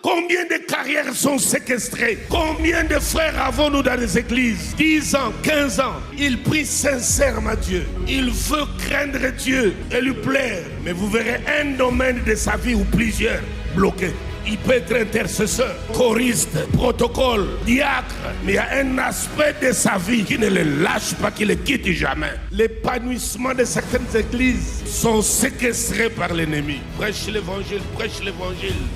Combien de carrières sont séquestrées? Combien de frères avons-nous dans les églises? 10 ans, 15 ans. Il prie sincèrement Dieu. Il veut craindre Dieu et lui plaire. Mais vous verrez un domaine de sa vie ou plusieurs bloqués. Il peut être intercesseur, choriste, protocole, diacre, mais il y a un aspect de sa vie qui ne le lâche pas, qui ne le quitte jamais. L'épanouissement de certaines églises sont séquestrés par l'ennemi. Prêche l'évangile,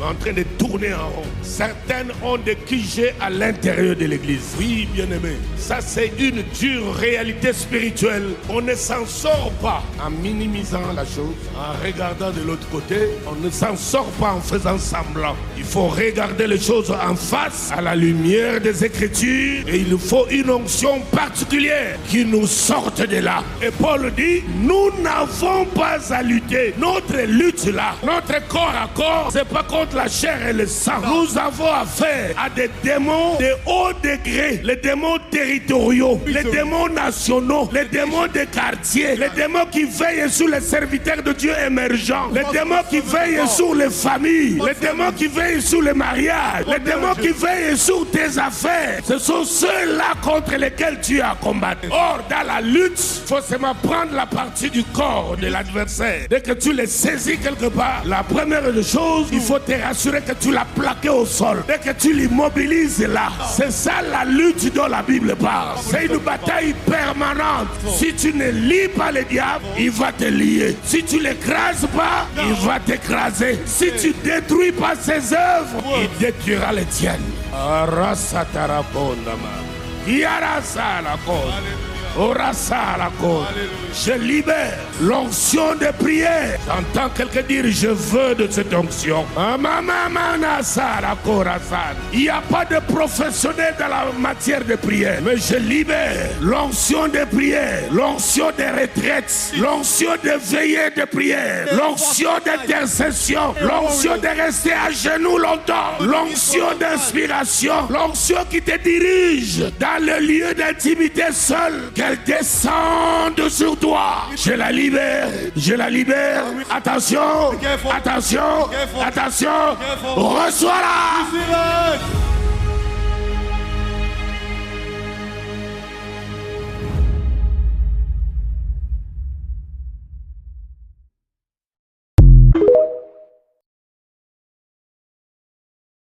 en train de tourner en rond. Certaines ont des QG à l'intérieur de l'église. Oui, bien-aimé, ça c'est une dure réalité spirituelle. On ne s'en sort pas en minimisant la chose, en regardant de l'autre côté. On ne s'en sort pas en faisant semblant. Il faut regarder les choses en face, à la lumière des Écritures, et il faut une onction particulière qui nous sorte de là. Et Paul dit, nous n'avons pas à lutter. Notre lutte là, notre corps à corps, c'est pas contre la chair et le sang. Nous avons affaire à des démons de haut degré, les démons territoriaux, les démons nationaux, les démons des quartiers, les démons qui veillent sur les serviteurs de Dieu émergents, les démons qui veillent sur les familles, les démons qui veillent sur le mariage, les démons qui veillent sur tes affaires. Ce sont ceux-là contre lesquels tu as combattu. Or, dans la lutte, il faut seulement prendre la partie du corps de l'adversaire. Dès que tu les saisis quelque part, la première des choses, il faut te rassurer que tu l'as plaqué au sol. Dès que tu l'immobilises là, c'est ça la lutte dont la Bible parle. C'est une bataille permanente. Si tu ne lis pas le diable, il va te lier. Si tu ne l'écrases pas, il va t'écraser. Si tu détruis pas ses œuvres, il détruira les tiennes. Je libère l'onction de prière. J'entends quelqu'un dire je veux de cette onction. Il n'y a pas de professionnel dans la matière de prière, mais je libère l'onction de prière, l'onction de retraite, l'onction de veillée de prière, l'onction d'intercession, l'onction de rester à genoux longtemps, l'onction d'inspiration, l'onction qui te dirige dans le lieu d'intimité seul. Qu'elle descende sur toi. Je la libère. Je la libère. Attention. Attention. Attention. Reçois-la.